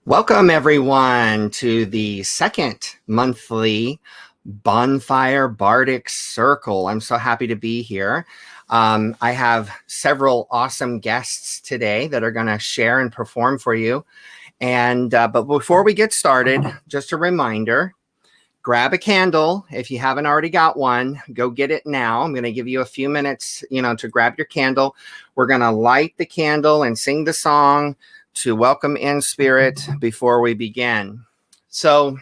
Welcome, everyone, to the second monthly Bonfire Bardic Circle. I'm so happy to be here. I have several awesome guests today that are going to share and perform for you. But before we get started, just a reminder, grab a candle. If you haven't already got one, go get it now. I'm going to give you a few minutes, to grab your candle. We're going to light the candle and sing the song to welcome in spirit before we begin. So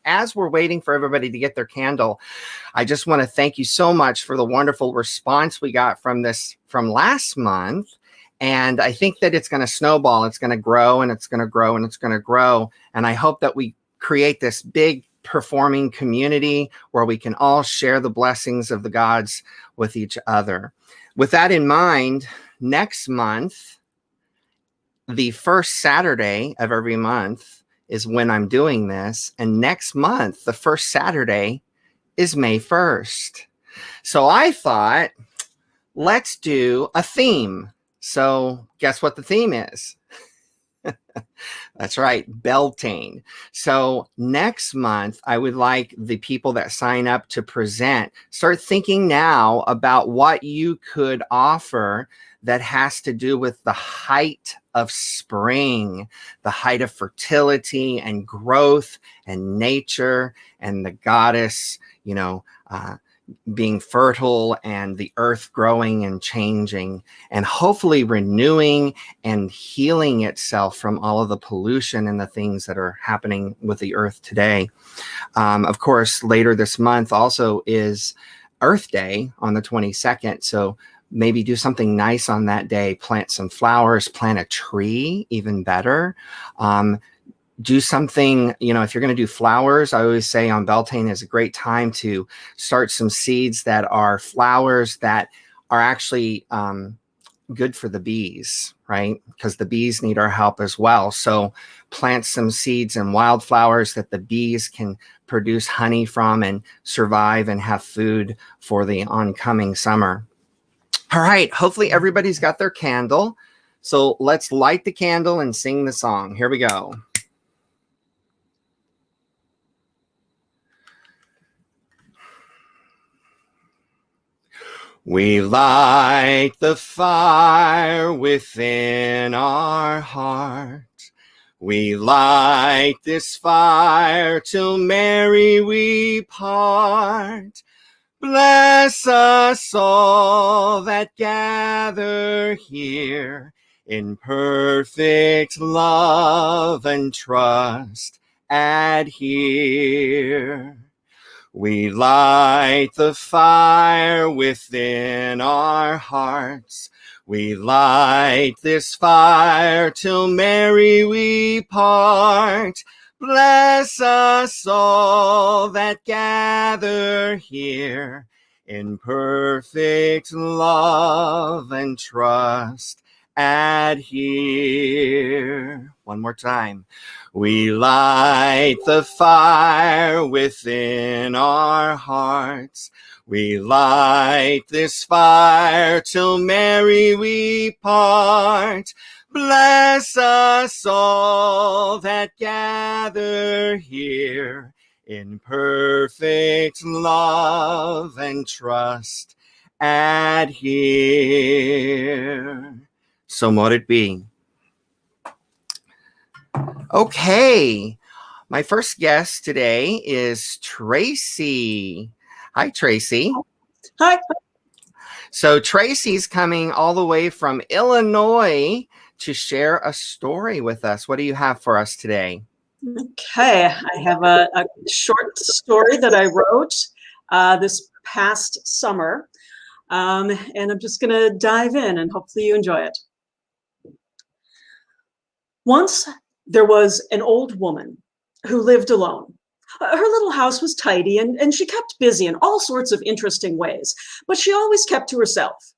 as we're waiting for everybody to get their candle, I just want to thank you so much for the wonderful response we got from last month. And I think that it's going to snowball. It's going to grow and it's going to grow and it's going to grow. And I hope that we create this big performing community where we can all share the blessings of the gods with each other. With that in mind, next month, the first Saturday of every month is when I'm doing this. And next month, the first Saturday is May 1st. So I thought, let's do a theme. So guess what the theme is? That's right, Beltane. So next month, I would like the people that sign up to present, start thinking now about what you could offer that has to do with the height of spring, the height of fertility and growth and nature and the goddess, being fertile and the earth growing and changing and hopefully renewing and healing itself from all of the pollution and the things that are happening with the earth today. Of course, later this month also is Earth Day on the 22nd. So maybe do something nice on that day, plant some flowers, plant a tree, even better. Do something, if you're going to do flowers, I always say on Beltane is a great time to start some seeds that are flowers that are actually good for the bees, right? Because the bees need our help as well. So plant some seeds and wildflowers that the bees can produce honey from and survive and have food for the oncoming summer. All right, hopefully everybody's got their candle. So let's light the candle and sing the song. Here we go. We light the fire within our heart. We light this fire till merry we part. Bless us all that gather here in perfect love and trust adhere. We light the fire within our hearts. We light this fire till merry we part. Bless us all that gather here in perfect love and trust adhere. One more time. We light the fire within our hearts. We light this fire till merry we part. Bless us all that gather here in perfect love and trust adhere. So mote it be. Okay, my first guest today is Tracy. Hi, Tracy. Hi. So Tracy's coming all the way from Illinois to share a story with us. What do you have for us today? Okay, I have a short story that I wrote this past summer, and I'm just going to dive in and hopefully you enjoy it. Once there was an old woman who lived alone. Her little house was tidy and she kept busy in all sorts of interesting ways, but she always kept to herself.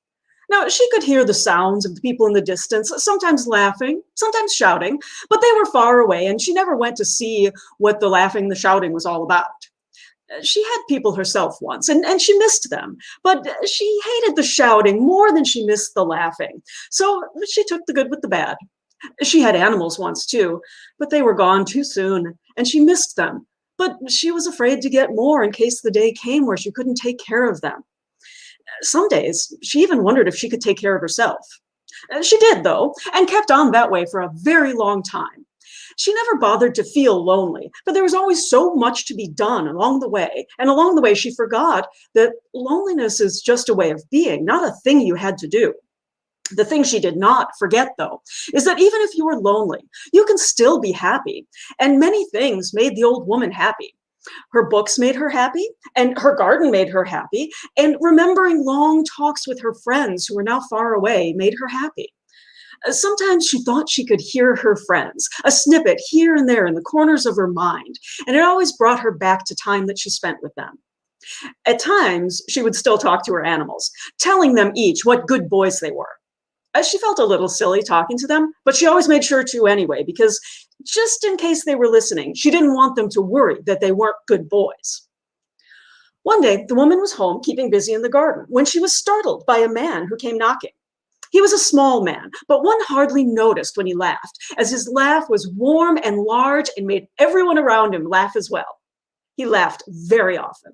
Now, she could hear the sounds of the people in the distance, sometimes laughing, sometimes shouting, but they were far away and she never went to see what the laughing, the shouting was all about. She had people herself once and she missed them, but she hated the shouting more than she missed the laughing. So she took the good with the bad. She had animals once too, but they were gone too soon, and she missed them. But she was afraid to get more in case the day came where she couldn't take care of them. Some days, she even wondered if she could take care of herself. She did, though, and kept on that way for a very long time. She never bothered to feel lonely, but there was always so much to be done along the way. And along the way, she forgot that loneliness is just a way of being, not a thing you had to do. The thing she did not forget, though, is that even if you were lonely, you can still be happy. And many things made the old woman happy. Her books made her happy, and her garden made her happy, and remembering long talks with her friends who were now far away made her happy. Sometimes she thought she could hear her friends, a snippet here and there in the corners of her mind, and it always brought her back to time that she spent with them. At times, she would still talk to her animals, telling them each what good boys they were. She felt a little silly talking to them, but she always made sure to anyway, because just in case they were listening, she didn't want them to worry that they weren't good boys. One day, the woman was home keeping busy in the garden when she was startled by a man who came knocking. He was a small man, but one hardly noticed when he laughed, as his laugh was warm and large and made everyone around him laugh as well. He laughed very often.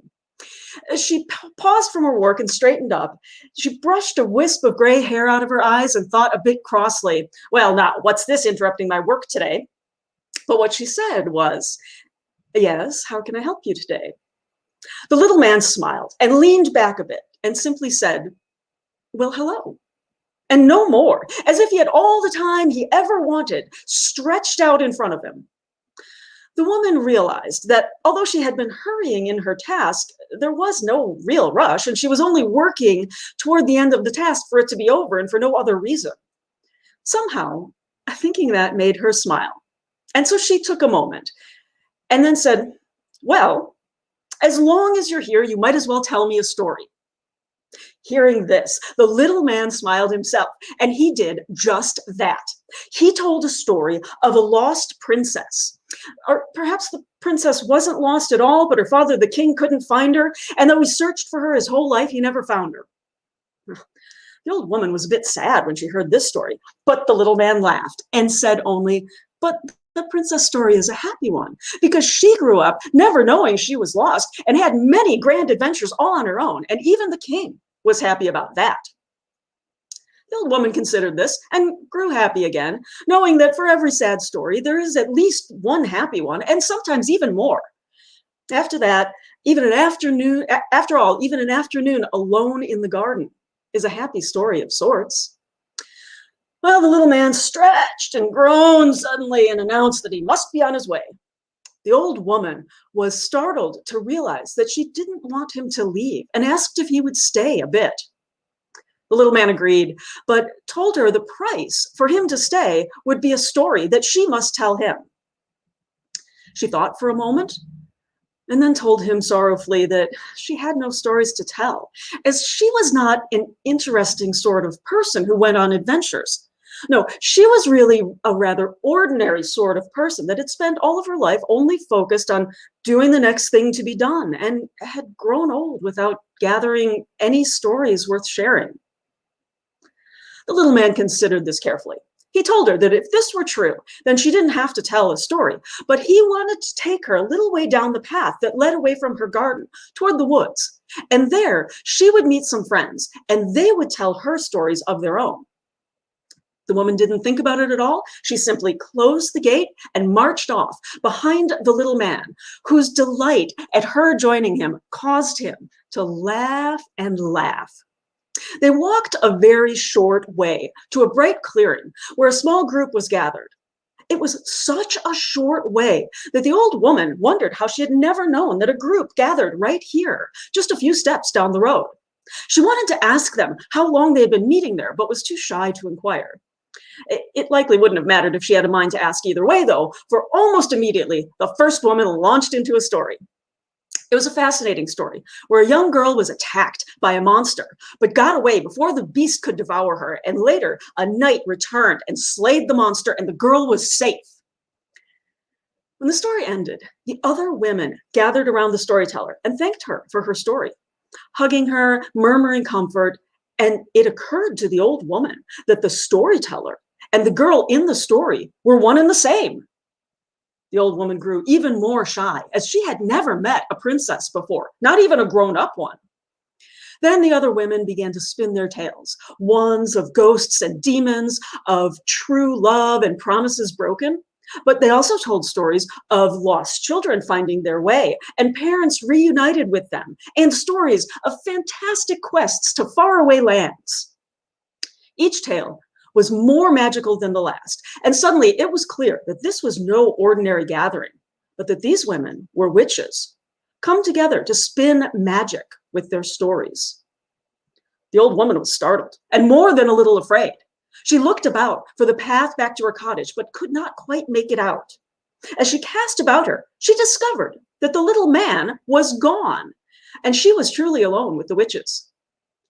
As she paused from her work and straightened up, she brushed a wisp of gray hair out of her eyes and thought a bit crossly, well, now, what's this interrupting my work today? But what she said was, yes, how can I help you today? The little man smiled and leaned back a bit and simply said, well, hello. And no more, as if he had all the time he ever wanted stretched out in front of him. The woman realized that although she had been hurrying in her task, there was no real rush, and she was only working toward the end of the task for it to be over and for no other reason. Somehow, thinking that made her smile. And so she took a moment and then said, well, as long as you're here, you might as well tell me a story. Hearing this, the little man smiled himself, and he did just that. He told a story of a lost princess. Or perhaps the princess wasn't lost at all, but her father, the king, couldn't find her, and though he searched for her his whole life, he never found her. The old woman was a bit sad when she heard this story, but the little man laughed and said only, but the princess story is a happy one, because she grew up never knowing she was lost and had many grand adventures all on her own, and even the king was happy about that. The old woman considered this and grew happy again, knowing that for every sad story, there is at least one happy one, and sometimes even more. After that, even an afternoon alone in the garden is a happy story of sorts. Well, the little man stretched and groaned suddenly and announced that he must be on his way. The old woman was startled to realize that she didn't want him to leave and asked if he would stay a bit. The little man agreed, but told her the price for him to stay would be a story that she must tell him. She thought for a moment and then told him sorrowfully that she had no stories to tell, as she was not an interesting sort of person who went on adventures. No, she was really a rather ordinary sort of person that had spent all of her life only focused on doing the next thing to be done and had grown old without gathering any stories worth sharing. The little man considered this carefully. He told her that if this were true, then she didn't have to tell a story, but he wanted to take her a little way down the path that led away from her garden toward the woods. And there she would meet some friends, and they would tell her stories of their own. The woman didn't think about it at all. She simply closed the gate and marched off behind the little man, whose delight at her joining him caused him to laugh and laugh. They walked a very short way to a bright clearing where a small group was gathered. It was such a short way that the old woman wondered how she had never known that a group gathered right here, just a few steps down the road. She wanted to ask them how long they had been meeting there, but was too shy to inquire. It likely wouldn't have mattered if she had a mind to ask either way, though, for almost immediately, the first woman launched into a story. It was a fascinating story where a young girl was attacked by a monster, but got away before the beast could devour her, and later a knight returned and slayed the monster, and the girl was safe. When the story ended, the other women gathered around the storyteller and thanked her for her story, hugging her, murmuring comfort, and it occurred to the old woman that the storyteller and the girl in the story were one and the same. The old woman grew even more shy, as she had never met a princess before, not even a grown-up one. Then the other women began to spin their tales, ones of ghosts and demons, of true love and promises broken. But they also told stories of lost children finding their way and parents reunited with them, and stories of fantastic quests to faraway lands. Each tale was more magical than the last, and suddenly it was clear that this was no ordinary gathering, but that these women were witches, come together to spin magic with their stories. The old woman was startled and more than a little afraid. She looked about for the path back to her cottage, but could not quite make it out. As she cast about her, she discovered that the little man was gone, and she was truly alone with the witches.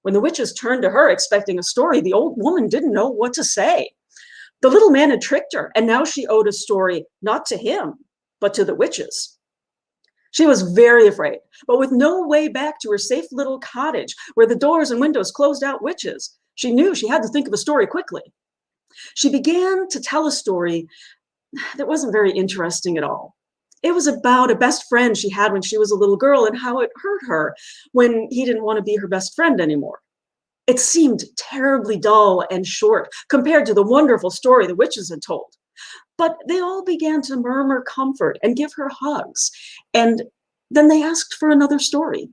When the witches turned to her expecting a story, the old woman didn't know what to say. The little man had tricked her, and now she owed a story not to him, but to the witches. She was very afraid, but with no way back to her safe little cottage where the doors and windows closed out witches, she knew she had to think of a story quickly. She began to tell a story that wasn't very interesting at all. It was about a best friend she had when she was a little girl and how it hurt her when he didn't want to be her best friend anymore. It seemed terribly dull and short compared to the wonderful story the witches had told. But they all began to murmur comfort and give her hugs. And then they asked for another story.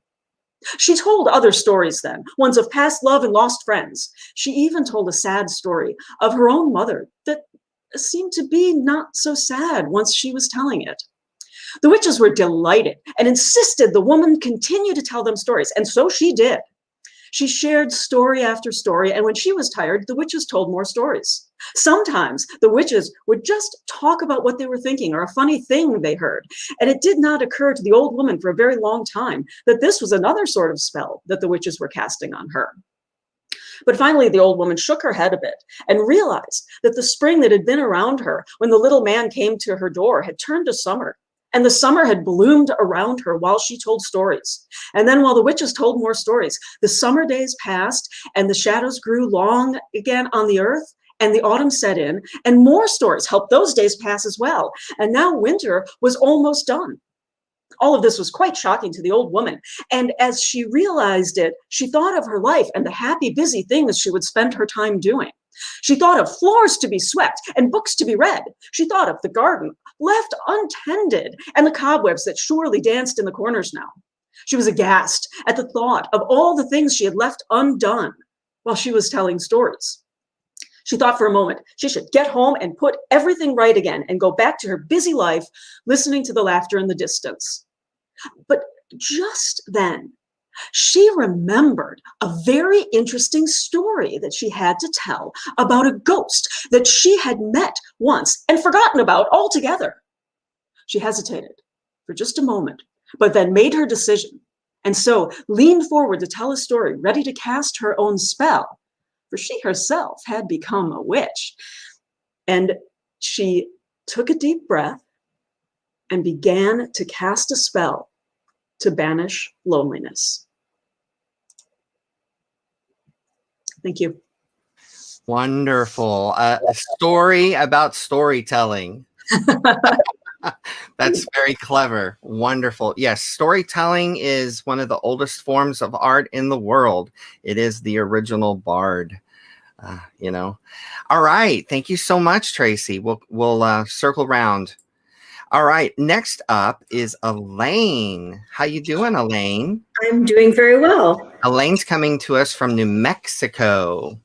She told other stories then, ones of past love and lost friends. She even told a sad story of her own mother that seemed to be not so sad once she was telling it. The witches were delighted and insisted the woman continue to tell them stories, and so she did. She shared story after story, and when she was tired, the witches told more stories. Sometimes the witches would just talk about what they were thinking or a funny thing they heard, and it did not occur to the old woman for a very long time that this was another sort of spell that the witches were casting on her. But finally, the old woman shook her head a bit and realized that the spring that had been around her when the little man came to her door had turned to summer. And the summer had bloomed around her while she told stories. And then while the witches told more stories, the summer days passed and the shadows grew long again on the earth, and the autumn set in, and more stories helped those days pass as well. And now winter was almost done. All of this was quite shocking to the old woman. And as she realized it, she thought of her life and the happy, busy things she would spend her time doing. She thought of floors to be swept and books to be read. She thought of the garden left untended and the cobwebs that surely danced in the corners now. She was aghast at the thought of all the things she had left undone while she was telling stories. She thought for a moment she should get home and put everything right again and go back to her busy life, listening to the laughter in the distance. But just then, she remembered a very interesting story that she had to tell about a ghost that she had met once and forgotten about altogether. She hesitated for just a moment, but then made her decision, and so leaned forward to tell a story, ready to cast her own spell, for she herself had become a witch. And she took a deep breath and began to cast a spell to banish loneliness. Thank you. Wonderful. A story about storytelling. That's very clever. Wonderful. Yes, storytelling is one of the oldest forms of art in the world. It is the original bard. All right. Thank you so much, Tracy. We'll circle round. All right. Next up is Elaine. How you doing, Elaine? I'm doing very well. Elaine's coming to us from New Mexico.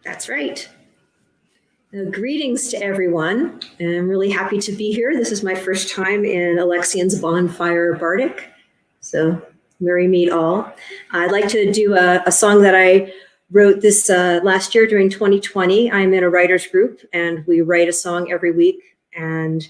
That's right. Greetings to everyone. I'm really happy to be here. This is my first time in Alexian's Bonfire Bardic. So merry meet all. I'd like to do a song that I wrote this last year during 2020. I'm in a writer's group and we write a song every week. And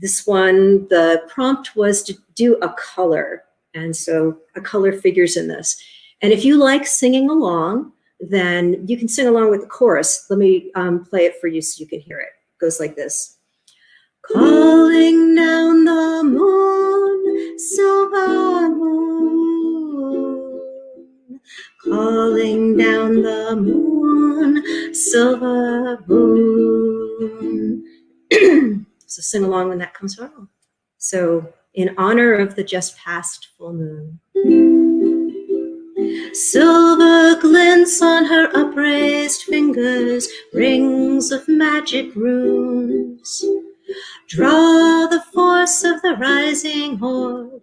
this one, the prompt was to do a color. And so a color figures in this. And if you like singing along, then you can sing along with the chorus. Let me play it for you so you can hear it. It goes like this. Calling down the moon, silver moon. Calling down the moon, silver moon. So sing along when that comes around. So in honor of the just past full moon. Silver glints on her upraised fingers, rings of magic runes. Draw the force of the rising horde,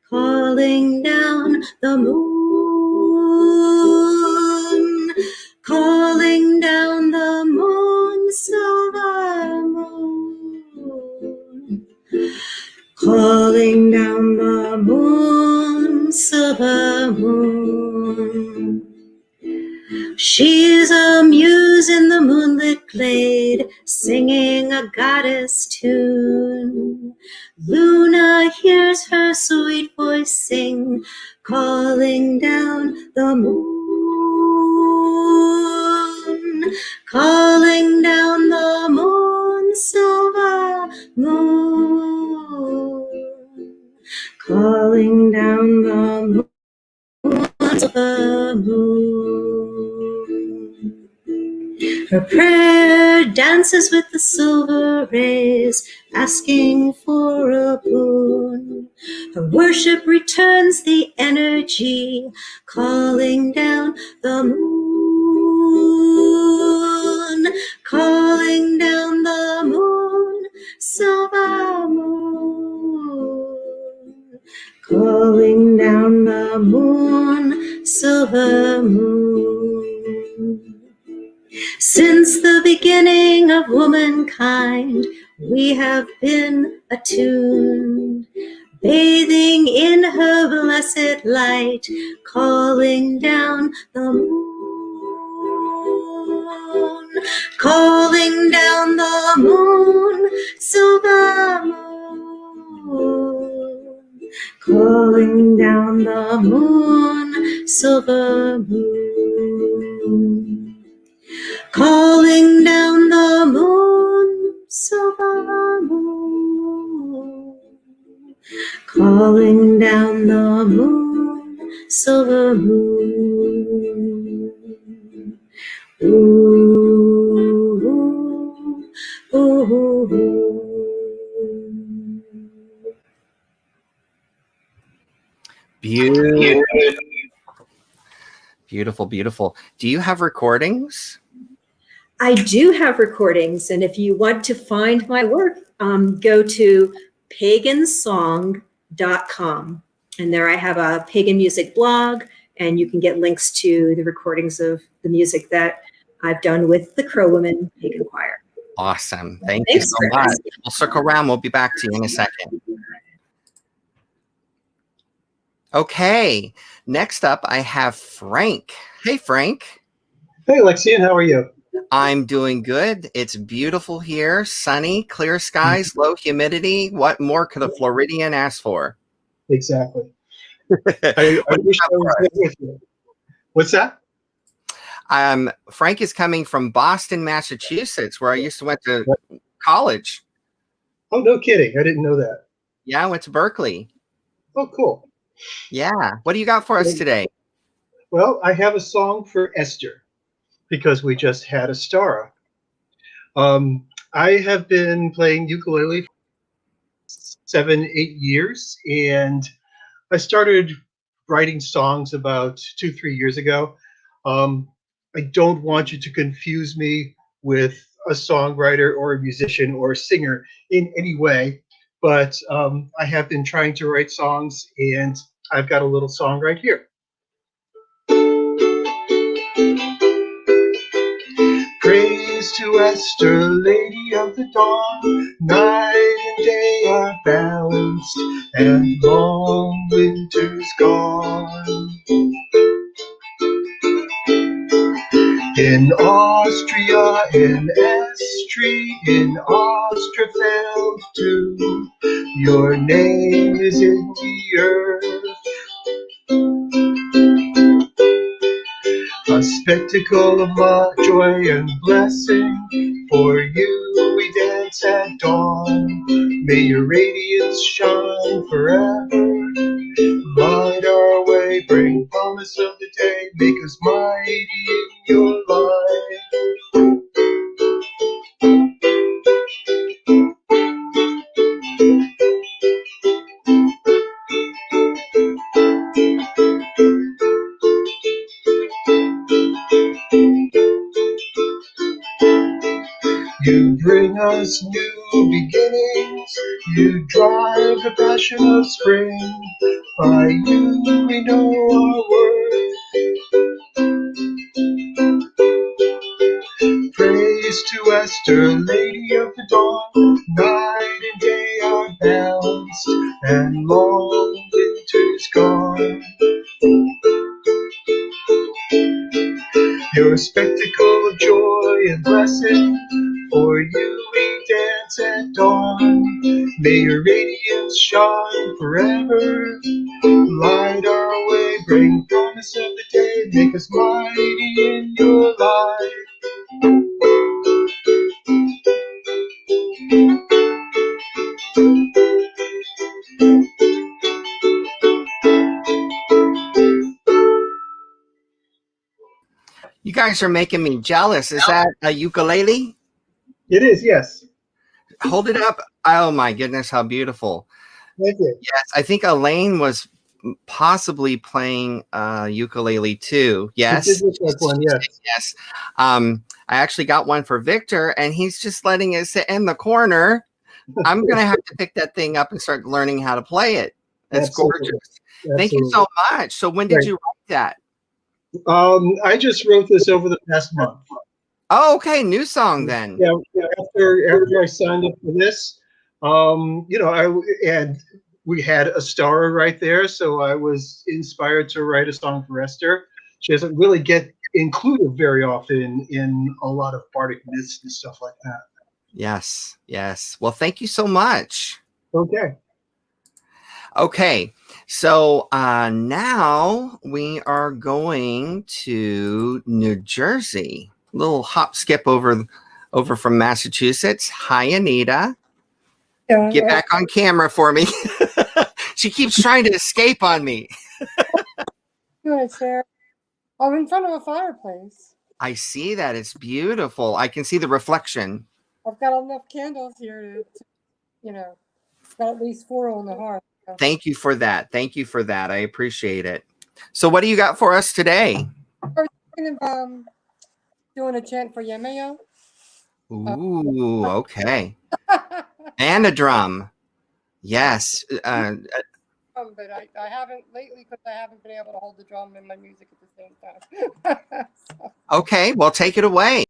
calling down the moon. Calling down the moon, silver moon. Calling down the moon, silver moon. She's a muse in the moonlit glade, singing a goddess tune. Luna hears her sweet voice sing, calling down the moon. Calling down the moon, silver moon. Calling down the moon, silver moon. Her prayer dances with the silver rays, asking for a boon. Her worship returns the energy, calling down the moon. Calling down the moon, silver moon. Calling down the moon, silver moon. Since the beginning of womankind, we have been attuned, bathing in her blessed light, calling down the moon. Calling down the moon, silver moon. Calling down the moon, silver moon. Calling down the moon, silver moon. Calling down the moon, silver moon. Ooh, ooh, ooh. Beautiful. Beautiful, beautiful. Do you have recordings? I do have recordings, and if you want to find my work, go to pagansong.com. And there I have a pagan music blog, and you can get links to the recordings of the music that I've done with the Crow Women Pagan Choir. Awesome. Thank you so much. We'll circle around. We'll be back to you in a second. Okay. Next up, I have Frank. Hey, Frank. Hey, Alexian. How are you? I'm doing good. It's beautiful here. Sunny, clear skies, low humidity. What more could a Floridian ask for? Exactly. I wish I was there with you. What's that? Frank is coming from Boston, Massachusetts, where I used to went to college. Oh, no kidding. I didn't know that. Yeah, I went to Berkeley. Oh, cool. Yeah. What do you got for us today? Well, I have a song for Esther because we just had a star. I have been playing ukulele for 7-8 years, and I started writing songs about 2-3 years ago. I don't want you to confuse me with a songwriter or a musician or a singer in any way, but I have been trying to write songs, and I've got a little song right here. Praise to Esther, Lady of the Dawn. Night and day are balanced, and long winter's gone. In Austria, in Estrie, in Ostrafeld too, your name is in the earth. A spectacle of joy and blessing, for you we dance at dawn. May your radiance shine forever, light our way, bring promise of the day, make us mighty in your light. bring us new beginnings. You drive the passion of spring. By you we know our worth. Praise to Esther, Lady of the Dawn. Night and day are balanced, and long winter's gone. You're a spectacle of joy and blessing. For you we dance at dawn. May your radiance shine forever. Light our way, bring promise of the day. Make us mighty in your light. You guys are making me jealous. Is that a ukulele? It is, yes. Hold it up. Oh my goodness, how beautiful. Thank you. Yes, I think Elaine was possibly playing ukulele too. Yes. It did look like one, yes. Yes. I actually got one for Victor, and he's just letting it sit in the corner. I'm going to have to pick that thing up and start learning how to play it. That's Absolutely. gorgeous. Thank you so much. So when did you write that? I just wrote this over the past month. Oh, okay. New song then. Yeah, after I signed up for this, and we had a star right there, so I was inspired to write a song for Esther. She doesn't really get included very often in a lot of bardic myths and stuff like that. Yes, yes. Well, thank you so much. Okay. Okay, so now we are going to New Jersey. Little hop skip over from Massachusetts. Hi, Anita. Yeah, Get back on camera for me. She keeps trying to escape on me. good, Sarah. I'm in front of a fireplace. I see that. It's beautiful. I can see the reflection. I've got enough candles here to got at least 4 on the hearth. So. Thank you for that. Thank you for that. I appreciate it. So what do you got for us today? We're thinking of doing a chant for Yemeo. Ooh, okay. And a drum. Yes. But I haven't lately because I haven't been able to hold the drum and my music at the same time. So. Okay, well, take it away.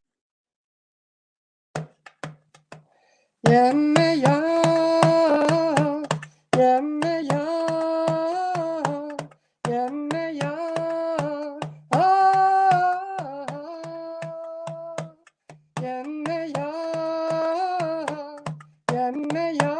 Yemeo, Yemeo, Yemeo, Yemeo, Yemeo, Yemeo, Yemeo,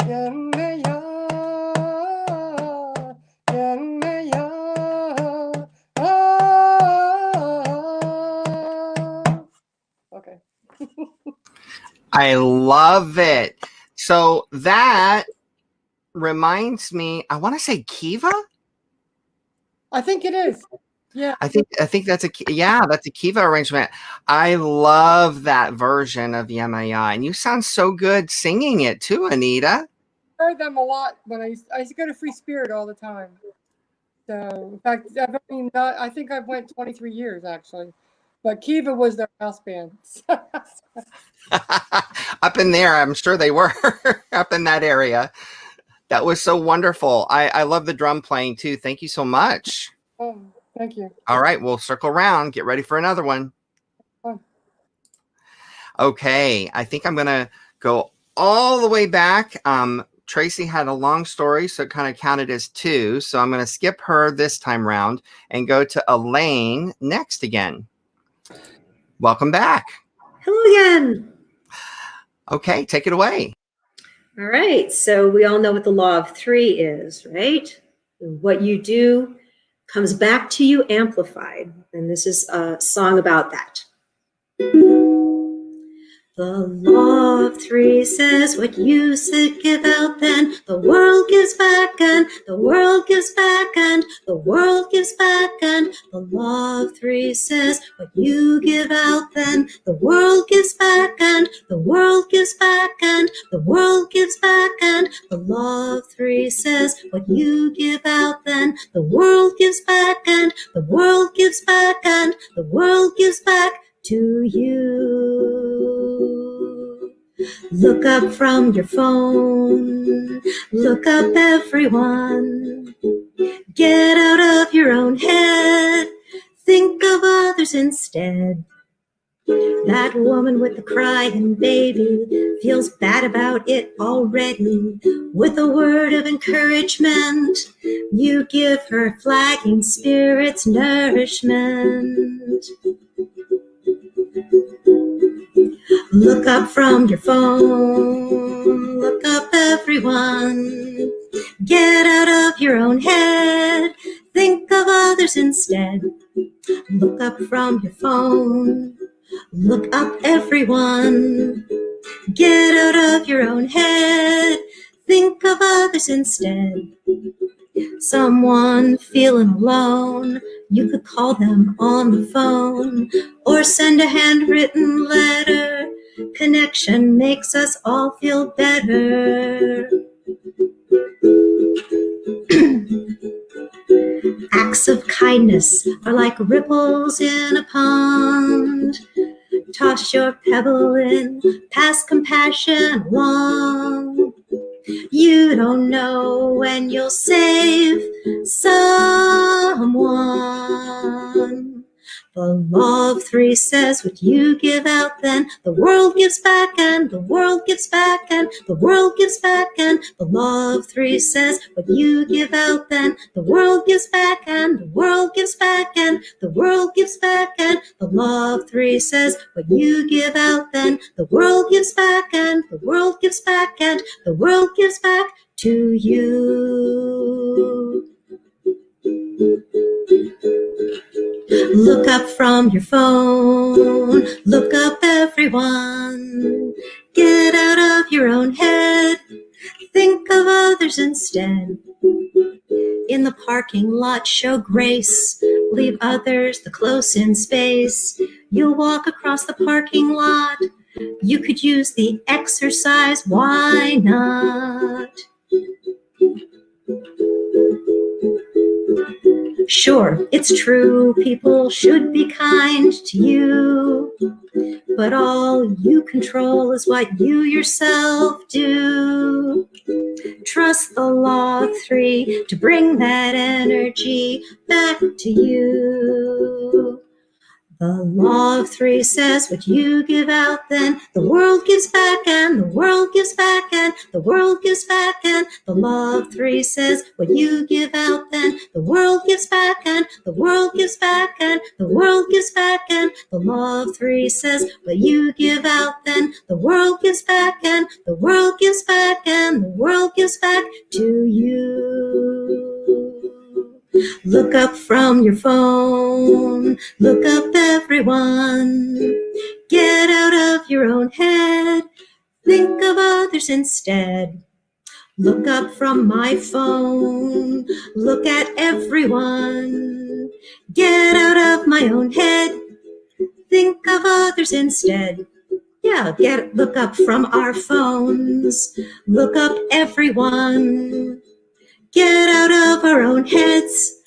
Yemeo, Yemeo, Okay. I love it. So that reminds me, I want to say Kiva. I think it is. Yeah. I think that's that's a Kiva arrangement. I love that version of Yemaya, and you sound so good singing it too, Anita. I heard them a lot when I used to go to Free Spirit all the time. So in fact, I think I've went 23 years actually, but Kiva was their house band. Up in there, I'm sure they were up in that area. That was so wonderful. I love the drum playing too. Thank you so much. Thank you. All right, we'll circle around. Get ready for another one. Okay, I think I'm gonna go all the way back. Tracy had a long story, so it kind of counted as 2. So I'm gonna skip her this time round and go to Elaine next again. Welcome back. Hello again. Okay, take it away. All right. So we all know what the law of 3 is, right? What you do comes back to you amplified. And this is a song about that. The law of three says what you said give out, then the world gives back, and the world gives back, and the world gives back, and the law of three says what you give out, then the world gives back, and the world gives back, and the world gives back, and the law of three says what you give out, then the world gives back, and the world gives back, and the world gives back to you. Look up from your phone, look up everyone. Get out of your own head, think of others instead. That woman with the crying baby feels bad about it already. With a word of encouragement, you give her flagging spirits nourishment. Look up from your phone, look up everyone. Get out of your own head, think of others instead. Look up from your phone, look up everyone. Get out of your own head, think of others instead. Someone feeling alone, you could call them on the phone or send a handwritten letter. Connection makes us all feel better. Acts of kindness are like ripples in a pond. Toss your pebble in, pass compassion along. You don't know when you'll save someone. The law of three says what you give out, then the world gives back, and the world gives back, and the world gives back, and the law of three says what you give out, then the world gives back, and the world gives back, and the world gives back, and the law of three says what you give out, then the world gives back, and the world gives back, and the world gives back to you. Look up from your phone, look up everyone. Get out of your own head, think of others instead. In the parking lot, show grace, leave others the close-in space. You'll walk across the parking lot, you could use the exercise, why not? Sure, it's true, people should be kind to you, but all you control is what you yourself do. Trust the law of three to bring that energy back to you. The law of three says what you give out, then the world gives back, and the world gives back, and the world gives back, and the law of three says what you give out, then the world gives back, and the world gives back, and the world gives back, and the law of three says what you give out, then the world gives back, and the world gives back, and the world gives back to you. Look up from your phone, look up everyone. Get out of your own head, think of others instead. Look up from my phone, look at everyone. Get out of my own head, think of others instead. Yeah, look up from our phones, look up everyone. Get out of our own heads,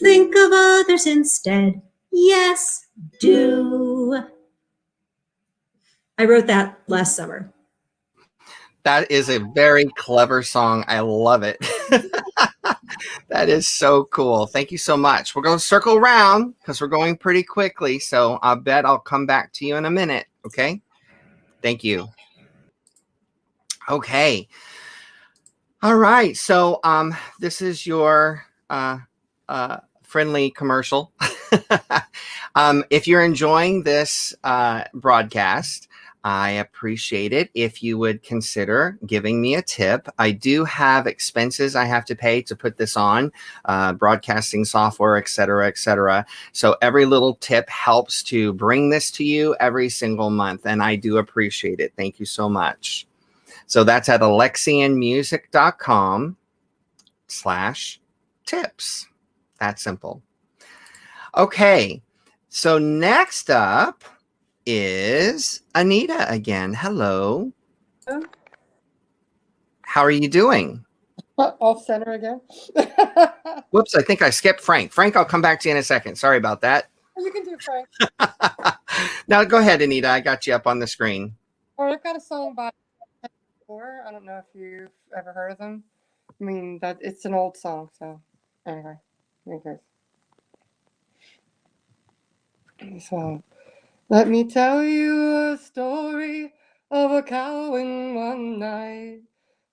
think of others instead. Yes, do. I wrote that last summer. That is a very clever song. I love it. That is so cool. Thank you so much. We're going to circle around because we're going pretty quickly. So I bet I'll come back to you in a minute. Okay. Thank you. Okay. All right. So this is your friendly commercial. If you're enjoying this broadcast, I appreciate it if you would consider giving me a tip. I do have expenses I have to pay to put this on, broadcasting software, et cetera, et cetera. So every little tip helps to bring this to you every single month, and I do appreciate it. Thank you so much. So that's at alexianmusic.com/tips. That's simple. Okay, so next up is Anita again. Hello. Huh? How are you doing? Off center again. Whoops, I think I skipped Frank. Frank, I'll come back to you in a second. Sorry about that. You can do Frank. Now go ahead, Anita. I got you up on the screen. Or I've got a song by before. I don't know if you've ever heard of them. I mean, that it's an old song. So anyway, here it goes. So let me tell you a story of a cow in one night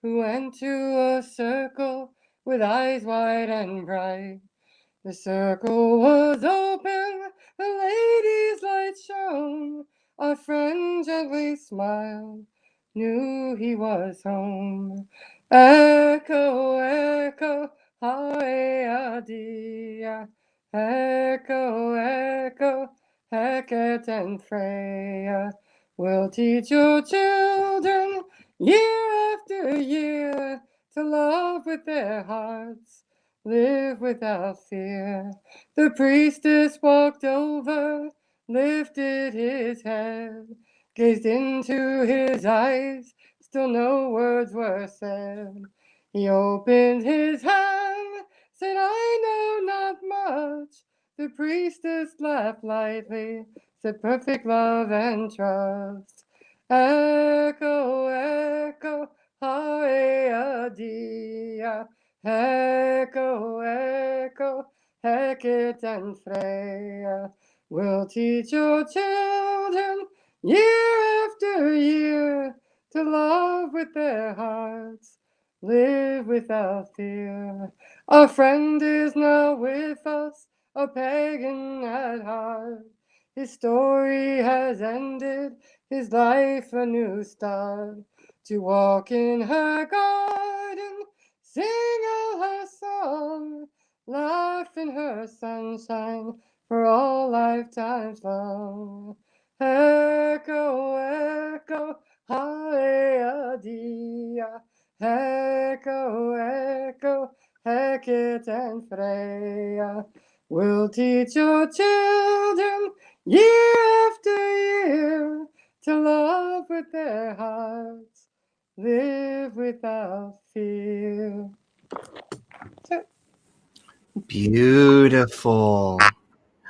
who went to a circle with eyes wide and bright. The circle was open, the lady's light shone. Our friend gently smiled, knew he was home. Echo, echo, hi-a-dee-a. Echo, echo, Hecate and Freya will teach your children year after year to love with their hearts, live without fear. The priestess walked over, lifted his head, gazed into his eyes, still no words were said. He opened his hand, said, I know not much. The priestess laughed lightly, said, perfect love and trust. Echo, echo, hi-a-dee-a. Echo, echo, Hecate and Freya will teach your children year after year to love with their hearts, live without fear. Our friend is now with us, a pagan at heart. His story has ended, his life a new start. To walk in her garden, sing all her song, laugh in her sunshine for all lifetimes long. Echo, echo, hi-a-dee-a. Echo, echo, Hecate and Freya will teach your children year after year to love with their hearts, live without fear. Beautiful.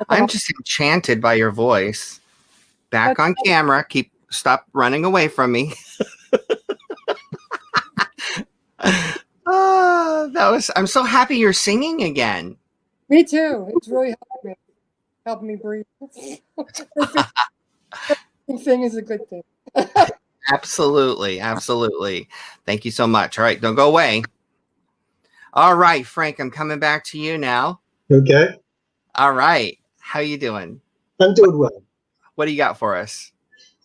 I'm just enchanted by your voice. Back on camera. Stop running away from me. I'm so happy you're singing again. Me too. It's really helped me breathe. Thing is a good thing. Absolutely. Absolutely. Thank you so much. All right. Don't go away. All right, Frank, I'm coming back to you now. Okay. All right. How you doing? I'm doing well. What do you got for us?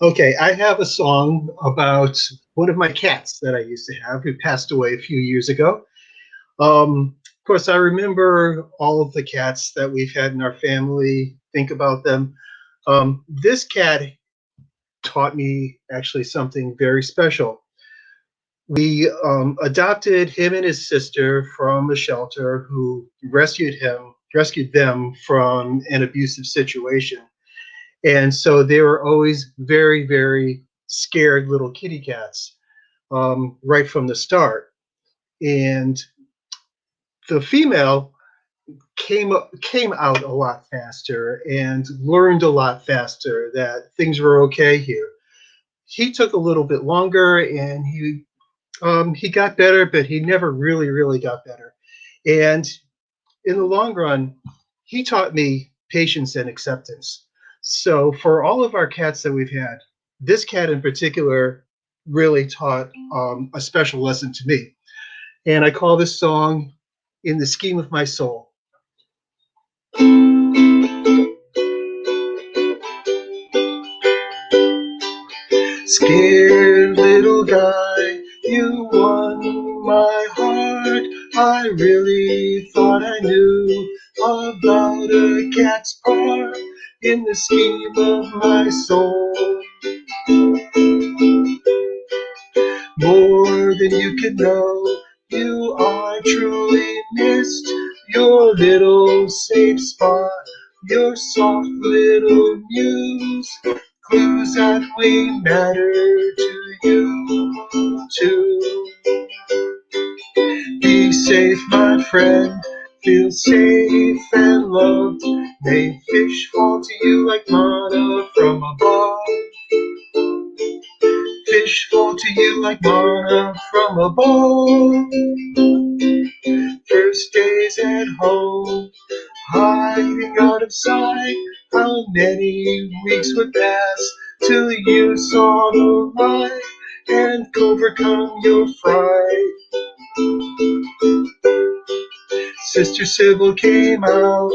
Okay, I have a song about one of my cats that I used to have who passed away a few years ago. Of course, I remember all of the cats that we've had in our family, think about them. This cat taught me actually something very special. We adopted him and his sister from a shelter who rescued them from an abusive situation. And so they were always very, very scared little kitty cats right from the start. And the female came out a lot faster and learned a lot faster that things were okay here. He took a little bit longer, and he got better, but he never really, really got better. And in the long run, he taught me patience and acceptance. So for all of our cats that we've had, this cat in particular really taught a special lesson to me. And I call this song In the Scheme of My Soul. Scared little guy, you won my heart. I really thought I knew about a cat's part in the scheme of my soul. More than you can know, you are truly missed. Your little safe spot, your soft little muse, clues that we matter to you too. Be safe, my friend, feel safe and loved. May fish fall to you like manna from above. Fish fall to you like manna from above. First days at home, hiding out of sight. How many weeks would pass till you saw the light and overcome your fright? Sister Sybil came out.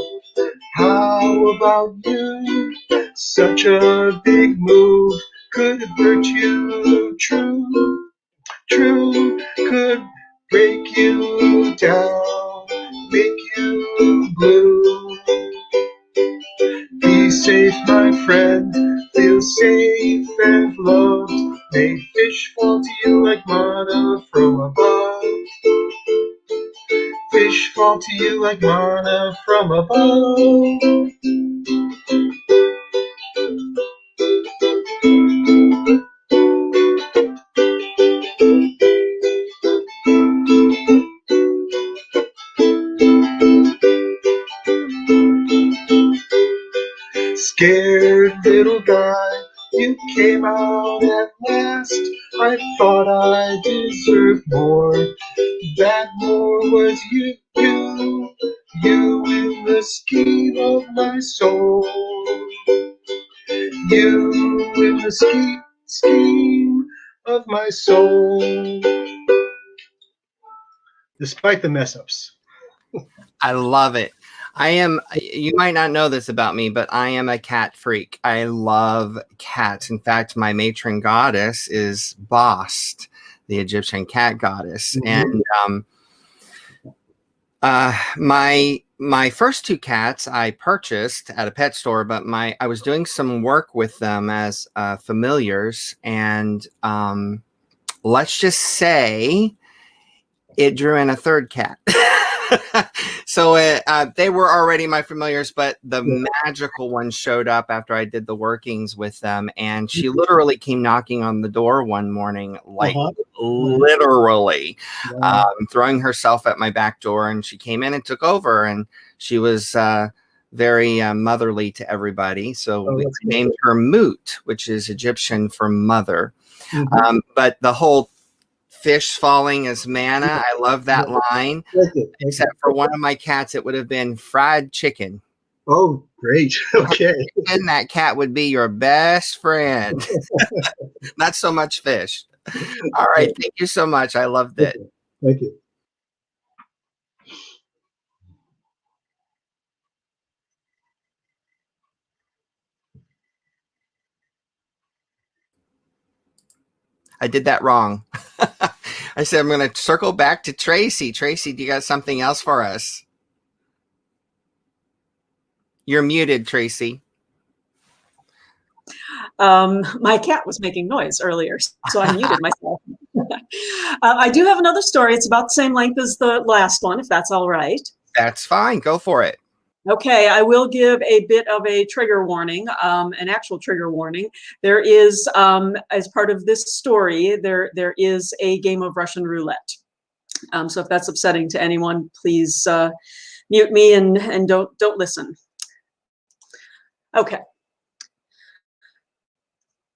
How about you? Such a big move could hurt you. True, could break you down, make you blue. Be safe, my friend, feel safe and loved. May fish fall to you like manna from above. Fish fall to you like manna from above. Scared little guy, you came out at last. I thought I deserved more. That more was you in the scheme of my soul. You in the scheme of my soul. Despite the mess ups. I love it. You might not know this about me, but I am a cat freak. I love cats. In fact, my matron goddess is Bast, the Egyptian cat goddess. Mm-hmm. And my first two cats I purchased at a pet store, but I was doing some work with them as familiars, and let's just say it drew in a third cat. So they were already my familiars, but the magical one showed up after I did the workings with them, and she literally came knocking on the door one morning, like literally throwing herself at my back door, and she came in and took over, and she was very motherly to everybody. So we named her Moot, which is Egyptian for mother. But the whole fish falling as manna, I love that line. Except for one of my cats, it would have been fried chicken. Oh, great. Okay. And that cat would be your best friend. Not so much fish. All right. Thank you so much. I loved it. Thank you. I did that wrong. I said I'm going to circle back to Tracy. Tracy, do you got something else for us? You're muted, Tracy. My cat was making noise earlier, so I muted myself. I do have another story. It's about the same length as the last one, if that's all right. That's fine. Go for it. Okay, I will give a bit of a trigger warning, an actual trigger warning. There is, as part of this story, there is a game of Russian roulette. So if that's upsetting to anyone, please mute me and don't listen. Okay.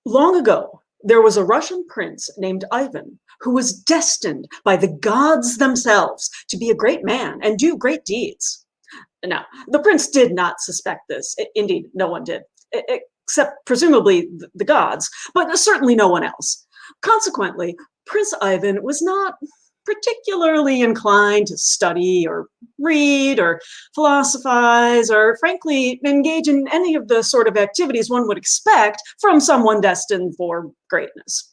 Long ago, there was a Russian prince named Ivan who was destined by the gods themselves to be a great man and do great deeds. Now, the prince did not suspect this. Indeed, no one did, except presumably the gods, but certainly no one else. Consequently, Prince Ivan was not particularly inclined to study or read or philosophize or, frankly, engage in any of the sort of activities one would expect from someone destined for greatness.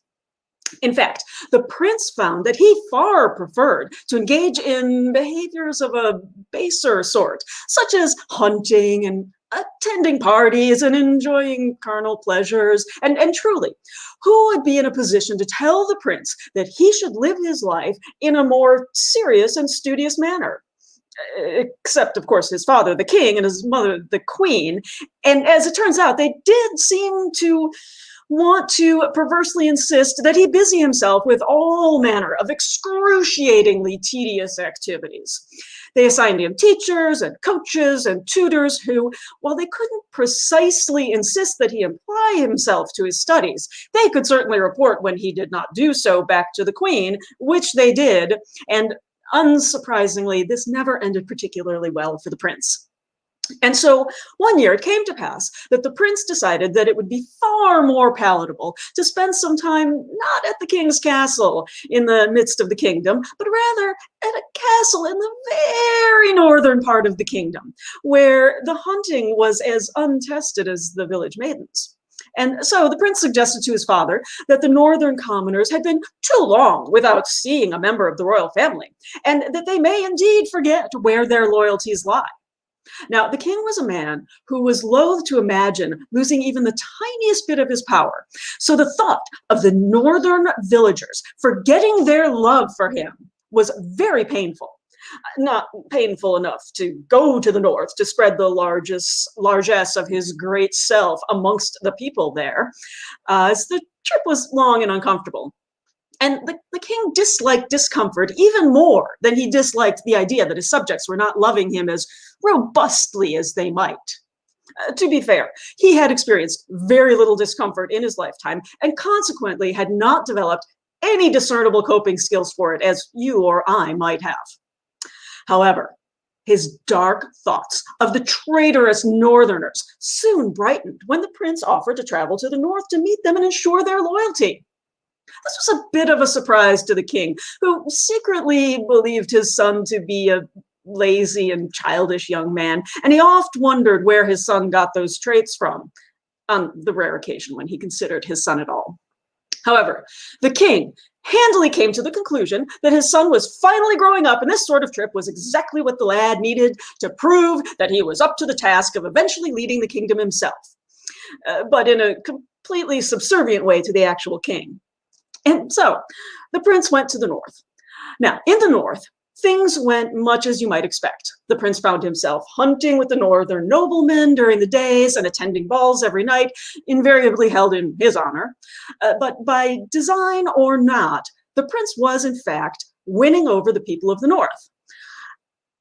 In fact, the prince found that he far preferred to engage in behaviors of a baser sort, such as hunting and attending parties and enjoying carnal pleasures. And truly, who would be in a position to tell the prince that he should live his life in a more serious and studious manner? Except, of course, his father, the king, and his mother, the queen. And as it turns out, they did seem to want to perversely insist that he busy himself with all manner of excruciatingly tedious activities. They assigned him teachers and coaches and tutors who, while they couldn't precisely insist that he apply himself to his studies, they could certainly report when he did not do so back to the queen, which they did, and unsurprisingly, this never ended particularly well for the prince. And so one year it came to pass that the prince decided that it would be far more palatable to spend some time not at the king's castle in the midst of the kingdom, but rather at a castle in the very northern part of the kingdom, where the hunting was as untested as the village maidens. And so the prince suggested to his father that the northern commoners had been too long without seeing a member of the royal family, and that they may indeed forget where their loyalties lie. Now, the king was a man who was loath to imagine losing even the tiniest bit of his power. So the thought of the northern villagers forgetting their love for him was very painful. Not painful enough to go to the north to spread the largesse of his great self amongst the people there, as the trip was long and uncomfortable. And the king disliked discomfort even more than he disliked the idea that his subjects were not loving him as robustly as they might. To be fair, he had experienced very little discomfort in his lifetime and consequently had not developed any discernible coping skills for it as you or I might have. However, his dark thoughts of the traitorous northerners soon brightened when the prince offered to travel to the north to meet them and ensure their loyalty. This was a bit of a surprise to the king, who secretly believed his son to be a lazy and childish young man, and he oft wondered where his son got those traits from, on the rare occasion when he considered his son at all. However, the king handily came to the conclusion that his son was finally growing up, and this sort of trip was exactly what the lad needed to prove that he was up to the task of eventually leading the kingdom himself, but in a completely subservient way to the actual king. And so the prince went to the north. Now, in the north, things went much as you might expect. The prince found himself hunting with the northern noblemen during the days and attending balls every night, invariably held in his honor. But by design or not, the prince was, in fact, winning over the people of the north.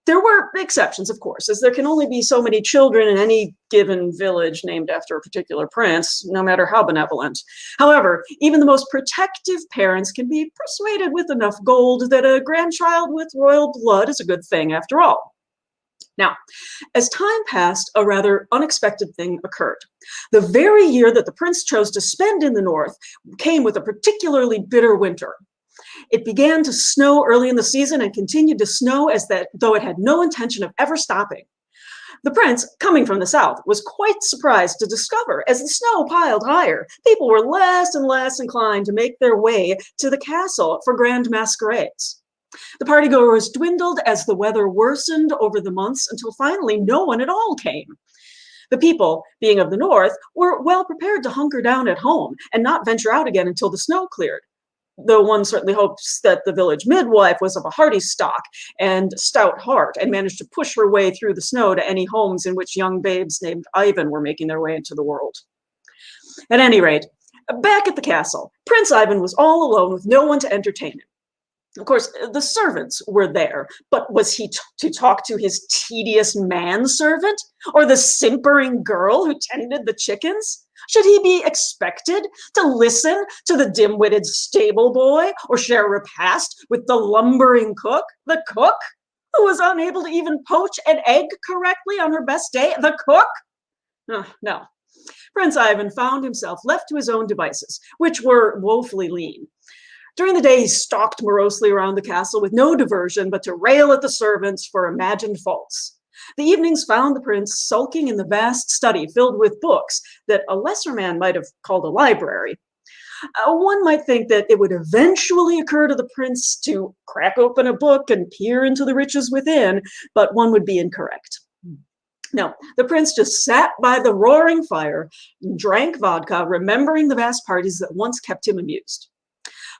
There were exceptions, of course, as there can only be so many children in any given village named after a particular prince, no matter how benevolent. However, even the most protective parents can be persuaded with enough gold that a grandchild with royal blood is a good thing after all. Now, as time passed, a rather unexpected thing occurred. The very year that the prince chose to spend in the north came with a particularly bitter winter. It began to snow early in the season and continued to snow though it had no intention of ever stopping. The prince, coming from the south, was quite surprised to discover, as the snow piled higher, people were less and less inclined to make their way to the castle for grand masquerades. The partygoers dwindled as the weather worsened over the months until finally no one at all came. The people, being of the north, were well prepared to hunker down at home and not venture out again until the snow cleared, though one certainly hopes that the village midwife was of a hardy stock and stout heart and managed to push her way through the snow to any homes in which young babes named Ivan were making their way into the world. At any rate, back at the castle, Prince Ivan was all alone with no one to entertain him. Of course, the servants were there, but was he to talk to his tedious manservant or the simpering girl who tended the chickens? Should he be expected to listen to the dim-witted stable boy or share a repast with the lumbering cook, the cook who was unable to even poach an egg correctly on her best day? The cook? No. Prince Ivan found himself left to his own devices, which were woefully lean. During the day, he stalked morosely around the castle with no diversion but to rail at the servants for imagined faults. The evenings found the prince sulking in the vast study filled with books that a lesser man might have called a library. One might think that it would eventually occur to the prince to crack open a book and peer into the riches within, but one would be incorrect. No, the prince just sat by the roaring fire and drank vodka, remembering the vast parties that once kept him amused.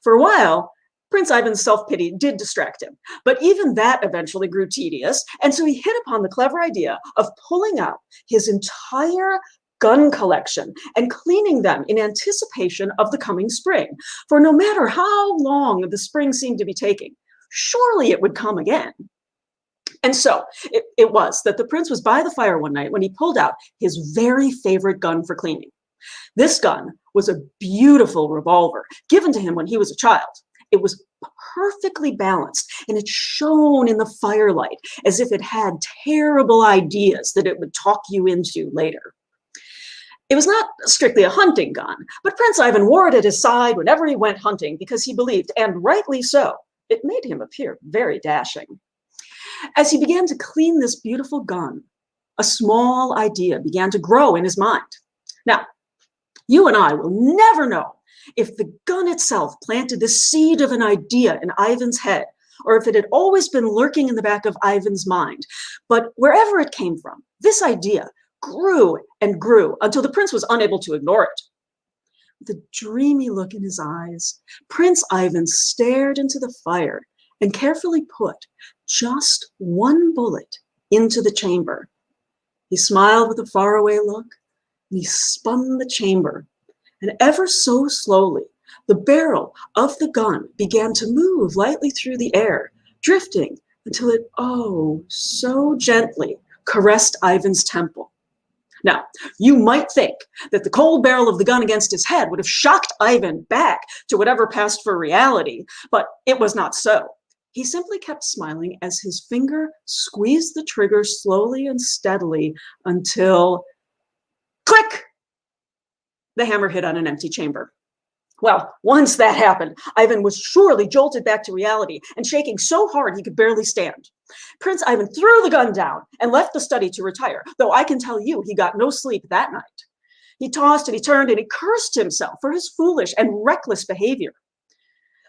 For a while, Prince Ivan's self-pity did distract him, but even that eventually grew tedious, and so he hit upon the clever idea of pulling out his entire gun collection and cleaning them in anticipation of the coming spring. For no matter how long the spring seemed to be taking, surely it would come again. And so it was that the prince was by the fire one night when he pulled out his very favorite gun for cleaning. This gun was a beautiful revolver given to him when he was a child. It was perfectly balanced, and it shone in the firelight as if it had terrible ideas that it would talk you into later. It was not strictly a hunting gun, but Prince Ivan wore it at his side whenever he went hunting because he believed, and rightly so, it made him appear very dashing. As he began to clean this beautiful gun, a small idea began to grow in his mind. Now, you and I will never know if the gun itself planted the seed of an idea in Ivan's head, or if it had always been lurking in the back of Ivan's mind. But wherever it came from, this idea grew and grew until the prince was unable to ignore it. With a dreamy look in his eyes, Prince Ivan stared into the fire and carefully put just one bullet into the chamber. He smiled with a faraway look, and he spun the chamber. And ever so slowly, the barrel of the gun began to move lightly through the air, drifting until it, oh, so gently caressed Ivan's temple. Now, you might think that the cold barrel of the gun against his head would have shocked Ivan back to whatever passed for reality, but it was not so. He simply kept smiling as his finger squeezed the trigger slowly and steadily until, click! The hammer hit on an empty chamber. Well, once that happened, Ivan was surely jolted back to reality and shaking so hard he could barely stand. Prince Ivan threw the gun down and left the study to retire, though I can tell you he got no sleep that night. He tossed and he turned and he cursed himself for his foolish and reckless behavior.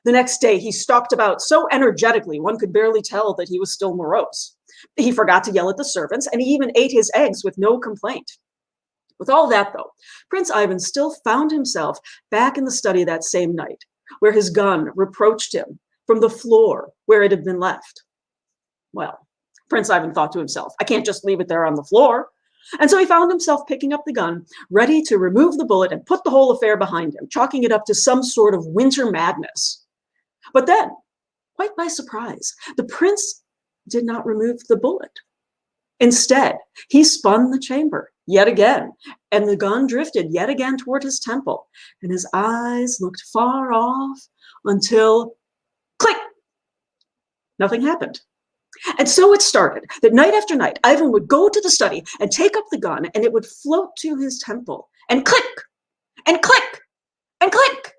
The next day, he stalked about so energetically one could barely tell that he was still morose. He forgot to yell at the servants, and he even ate his eggs with no complaint. With all that, though, Prince Ivan still found himself back in the study that same night, where his gun reproached him from the floor where it had been left. Well, Prince Ivan thought to himself, I can't just leave it there on the floor. And so he found himself picking up the gun, ready to remove the bullet and put the whole affair behind him, chalking it up to some sort of winter madness. But then, quite by surprise, the prince did not remove the bullet. Instead, he spun the chamber yet again, and the gun drifted yet again toward his temple, and his eyes looked far off until, click! Nothing happened. And so it started that night after night, Ivan would go to the study and take up the gun, and it would float to his temple, and click, and click, and click.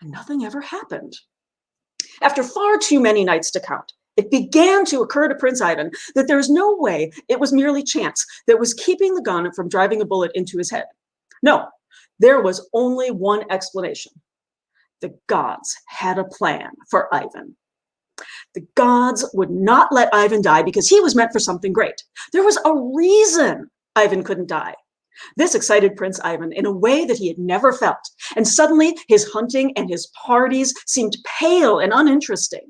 And nothing ever happened. After far too many nights to count, it began to occur to Prince Ivan that there is no way it was merely chance that was keeping the gun from driving a bullet into his head. No, there was only one explanation. The gods had a plan for Ivan. The gods would not let Ivan die because he was meant for something great. There was a reason Ivan couldn't die. This excited Prince Ivan in a way that he had never felt, and suddenly his hunting and his parties seemed pale and uninteresting.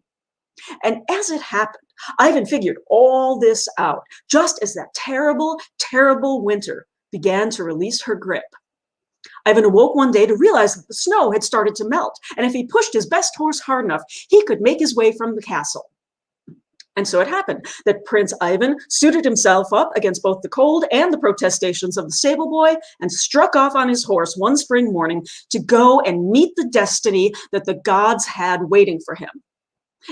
And as it happened, Ivan figured all this out just as that terrible, terrible winter began to release her grip. Ivan awoke one day to realize that the snow had started to melt, and if he pushed his best horse hard enough, he could make his way from the castle. And so it happened that Prince Ivan suited himself up against both the cold and the protestations of the stable boy and struck off on his horse one spring morning to go and meet the destiny that the gods had waiting for him.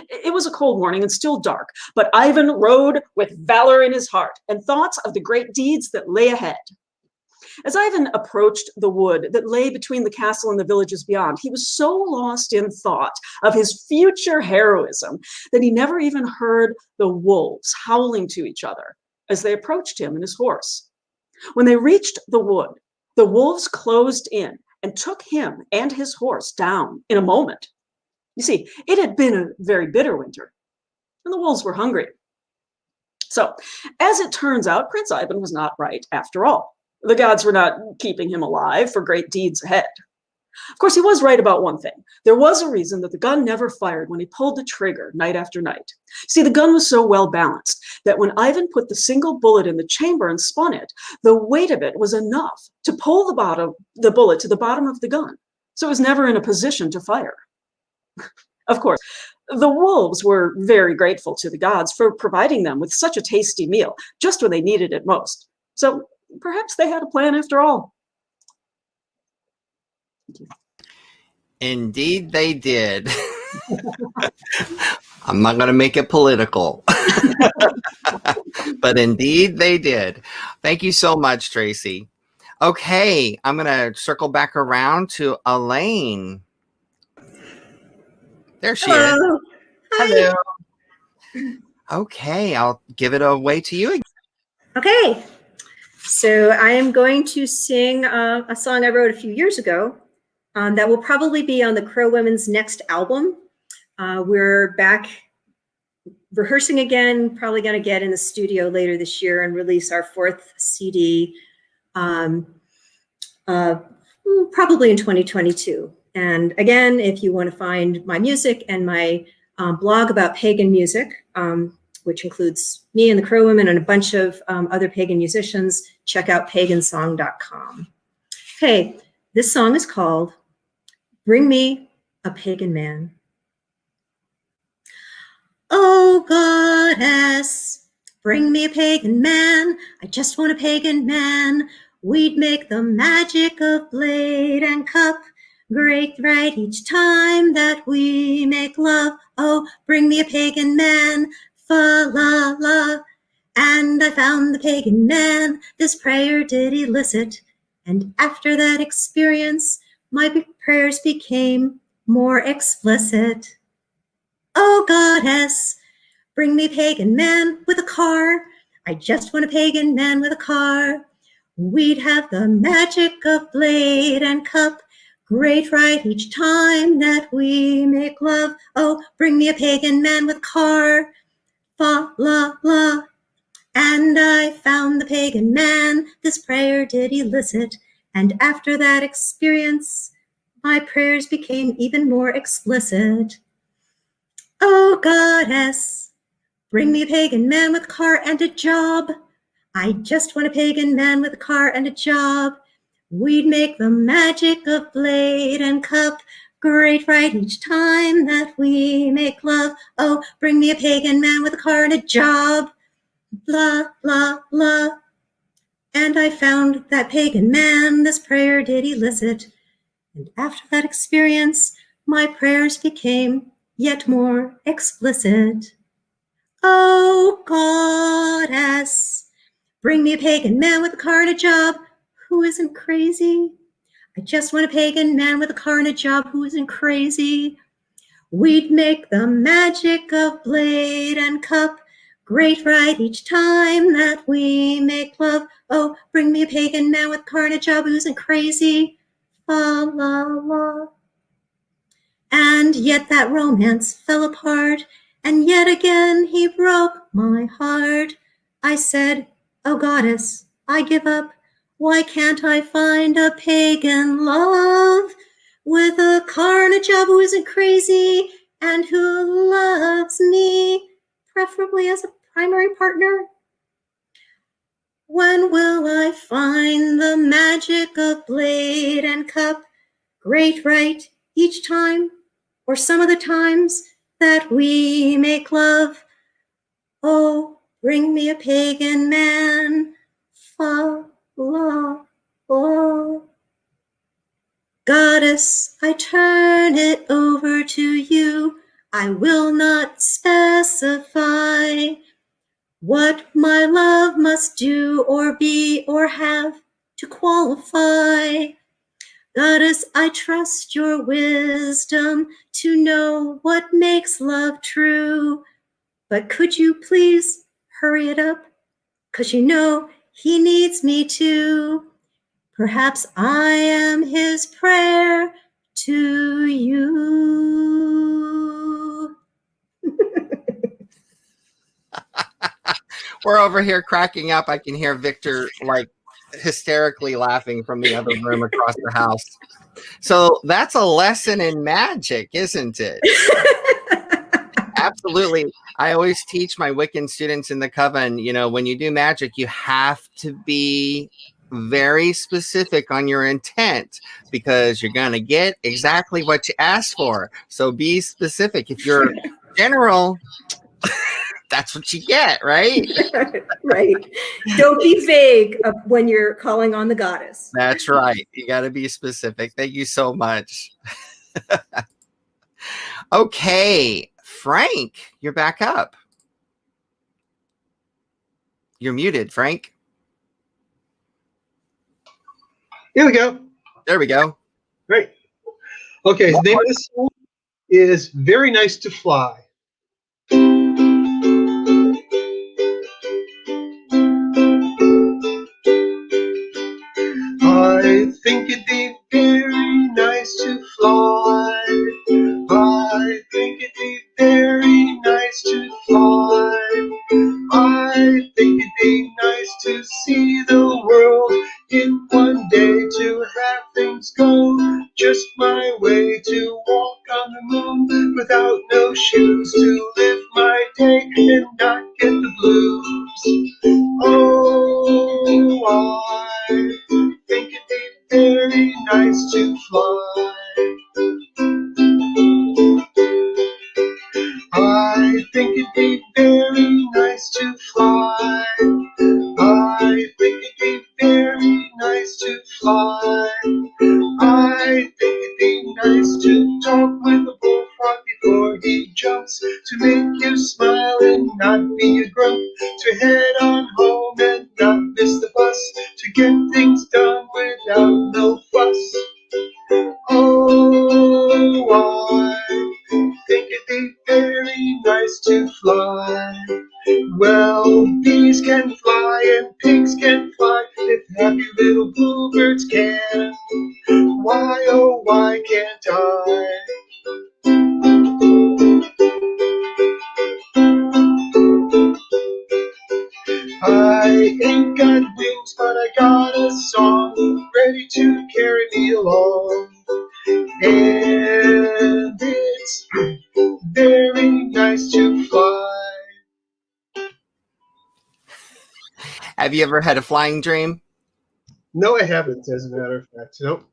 It was a cold morning and still dark, but Ivan rode with valor in his heart and thoughts of the great deeds that lay ahead. As Ivan approached the wood that lay between the castle and the villages beyond, he was so lost in thought of his future heroism that he never even heard the wolves howling to each other as they approached him and his horse. When they reached the wood, the wolves closed in and took him and his horse down in a moment. You see, it had been a very bitter winter, and the wolves were hungry. So, as it turns out, Prince Ivan was not right after all. The gods were not keeping him alive for great deeds ahead. Of course, he was right about one thing. There was a reason that the gun never fired when he pulled the trigger night after night. See, the gun was so well balanced that when Ivan put the single bullet in the chamber and spun it, the weight of it was enough to pull the bullet to the bottom of the gun. So it was never in a position to fire. Of course, the wolves were very grateful to the gods for providing them with such a tasty meal just when they needed it most. So perhaps they had a plan after all. Indeed, they did. I'm not going to make it political, but indeed they did. Thank you so much, Tracy. Okay, I'm going to circle back around to Elaine. There she is. Hi. Hello. Okay, I'll give it away to you again. Okay, so I am going to sing a song I wrote a few years ago that will probably be on the Crow Women's next album. We're back rehearsing again, probably going to get in the studio later this year and release our 4th CD probably in 2022. And again, if you want to find my music and my blog about pagan music, which includes me and the Crow Women and a bunch of other pagan musicians, check out pagansong.com. Okay, this song is called Bring Me a Pagan Man. Oh, goddess, bring me a pagan man. I just want a pagan man. We'd make the magic of blade and cup great right each time that we make love. Oh, bring me a pagan man. Fa la la. And I found the pagan man. This prayer did elicit. And after that experience, my prayers became more explicit. Oh, goddess, bring me a pagan man with a car. I just want a pagan man with a car. We'd have the magic of blade and cup great right each time that we make love. Oh, bring me a pagan man with a car. Fa la la. And I found the pagan man. This prayer did elicit. And after that experience, my prayers became even more explicit. Oh, goddess, bring me a pagan man with a car and a job. I just want a pagan man with a car and a job. We'd make the magic of blade and cup great right each time that we make love. Oh, bring me a pagan man with a car and a job. Blah, blah, blah. And I found that pagan man. This prayer did elicit. And after that experience, my prayers became yet more explicit. Oh, goddess, bring me a pagan man with a car and a job who isn't crazy. I just want a pagan man with a car and a job who isn't crazy. We'd make the magic of blade and cup great right each time that we make love. Oh, bring me a pagan man with a car and a job who isn't crazy. La, la, la. And yet that romance fell apart, and yet again he broke my heart. I said, oh, goddess, I give up. Why can't I find a pagan love with a car and a job who isn't crazy and who loves me, preferably as a primary partner? When will I find the magic of blade and cup great right each time, or some of the times that we make love? Oh, bring me a pagan man. Fa, la, la. Goddess, I turn it over to you. I will not specify what my love must do or be or have to qualify. Goddess, I trust your wisdom to know what makes love true. But could you please hurry it up? 'Cause you know he needs me too. Perhaps I am his prayer to you. We're over here cracking up. I can hear Victor like hysterically laughing from the other room across the house. So that's a lesson in magic, isn't it? Absolutely. I always teach my Wiccan students in the coven, you know, when you do magic, you have to be very specific on your intent because you're going to get exactly what you ask for. So be specific. If you're general, that's what you get, right? Right. Don't be vague when you're calling on the goddess. That's right. You got to be specific. Thank you so much. Okay, Frank, you're back up. You're muted, Frank. Here we go. There we go. Great. Okay, the name of this song is Very Nice to Fly. I think it'd be very nice to fly. I think it'd be very nice to fly. I think it'd be nice to see the world in one day, to have things go just my way, to walk on the moon without no shoes, to live my day and not get the blues. Oh, I think it'd be very nice to fly. I think it'd be very nice to fly. I think it'd be very nice to fly. I think it'd be nice to talk with a bullfrog before he jumps, to make you smile and not be a grump, to head on home and not miss the bus, to get things done without no fuss. Oh, I think it'd be very nice to fly. Well, bees can fly and pigs can fly, if happy little bluebirds can. Why, oh, why can't I? I ain't got wings, but I got a song ready to carry me along. And it's very nice to fly. Have you ever had a flying dream? No, I haven't, as a matter of fact. Nope.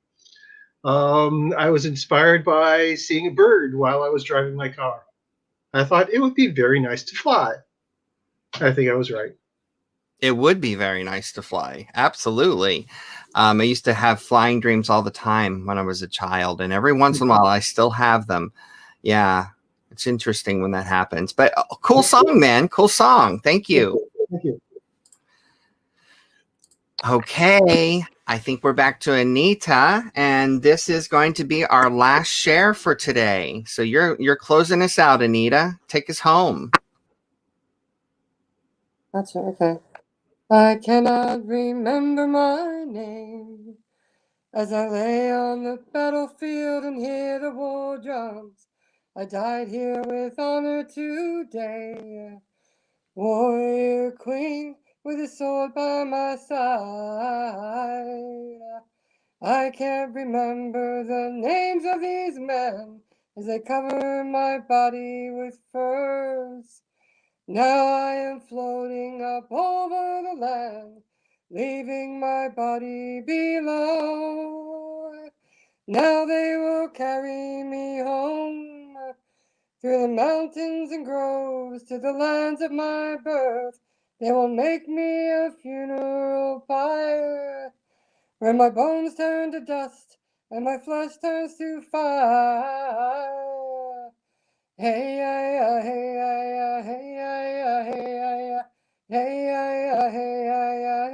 I was inspired by seeing a bird while I was driving my car. I thought it would be very nice to fly. I think I was right. It would be very nice to fly. Absolutely. I used to have flying dreams all the time when I was a child, and every once in a while I still have them. Yeah, it's interesting when that happens. But cool song, man. Cool song. Thank you. Thank you. Okay, I think we're back to Anita, and this is going to be our last share for today. So you're closing us out, Anita. Take us home. Gotcha, okay. I cannot remember my name as I lay on the battlefield and hear the war drums. I died here with honor today. Warrior queen with a sword by my side. I can't remember the names of these men as they cover my body with furs. Now I am floating up over the land, leaving my body below. Now they will carry me home through the mountains and groves to the lands of my birth. They will make me a funeral pyre where my bones turn to dust and my flesh turns to fire. Hey, yeah, hey, yeah, hey, yeah, hey, yeah, hey, yeah, hey, yeah,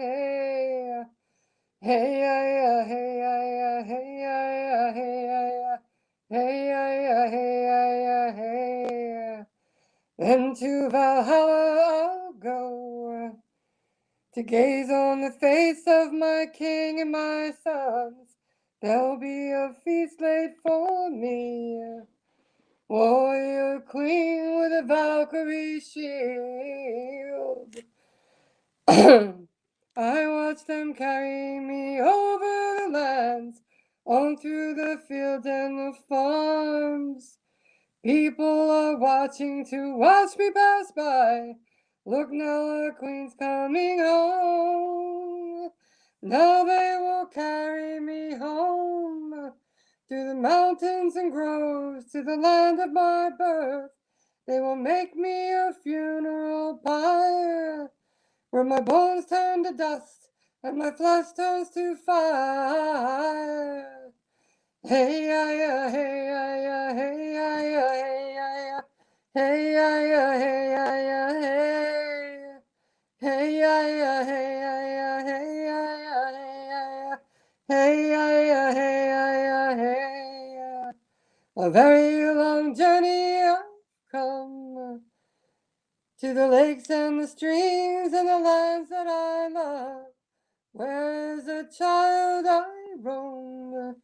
hey, Hey ya, hey ya, hey ya, hey ya, hey ya, hey ya, hey ya. Then to Valhalla I'll go to gaze on the face of my king and my sons. There'll be a feast laid for me, warrior queen with a Valkyrie shield. I watch them carry me over the lands, on through the fields and the farms. People are watching to watch me pass by. Look now, the queen's coming home. Now they will carry me home, through the mountains and groves, to the land of my birth. They will make me a funeral pyre, where my bones turn to dust and my flesh turns to fire. Hey ya ya, hey ya ya, hey ya ya, hey ya ya, hey ya ya, hey ya ya, hey. Hey ya ya, hey ya ya, hey ya ya, hey ya ya, hey ya ya, hey ya ya, hey ya. A very long journey I've come, to the lakes and the streams and the lands that I love. Where as a child I roamed,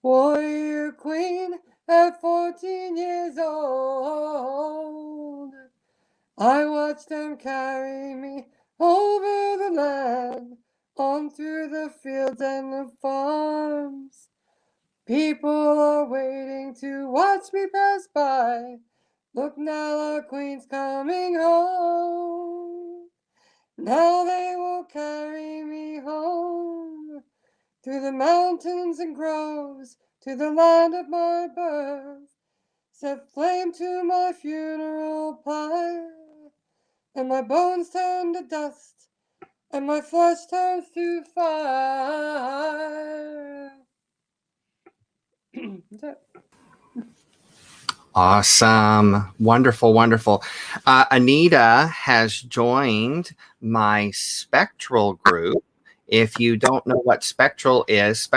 warrior queen at 14 years old. I watched them carry me over the land, on through the fields and the farms. People are waiting to watch me pass by. Look now, our queen's coming home. Now they will carry me home, through the mountains and groves, to the land of my birth. Set flame to my funeral pyre, and my bones turn to dust, and my flesh turns to fire. That's it. Awesome. Wonderful, wonderful. Anita has joined my Spectral group. If you don't know what Spectral is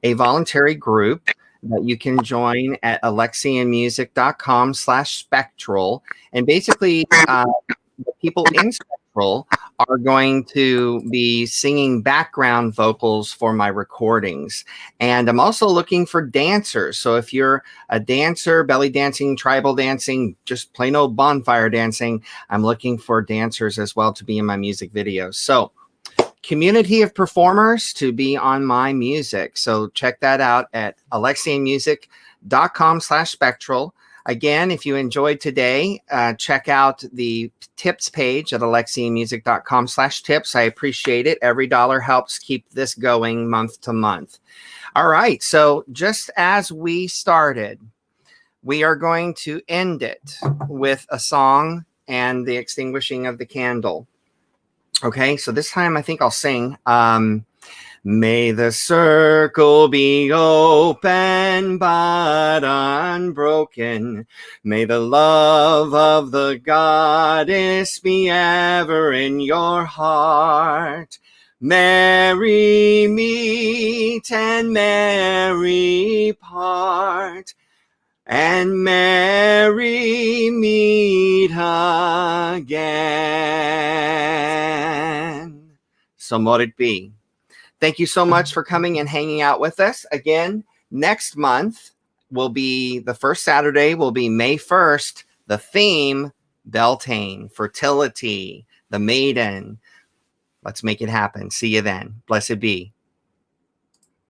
a voluntary group that you can join at alexianmusic.com/spectral. And basically, the people in Spectral are going to be singing background vocals for my recordings. And I'm also looking for dancers. So if you're a dancer, belly dancing, tribal dancing, just plain old bonfire dancing, I'm looking for dancers as well to be in my music videos. So community of performers to be on my music. So check that out at alexianmusic.com/spectral. Again, if you enjoyed today, check out the tips page at alexianmusic.com/tips. I appreciate it. Every dollar helps keep this going month to month. All right. So just as we started, we are going to end it with a song and the extinguishing of the candle. Okay. So this time I think I'll sing. May the circle be open but unbroken. May the love of the goddess be ever in your heart. Merry meet and merry part, and merry meet again. So mote it be. Thank you so much for coming and hanging out with us. Again, next month will be the first Saturday, will be May 1st. The theme, Beltane, fertility, the maiden. Let's make it happen. See you then. Blessed be.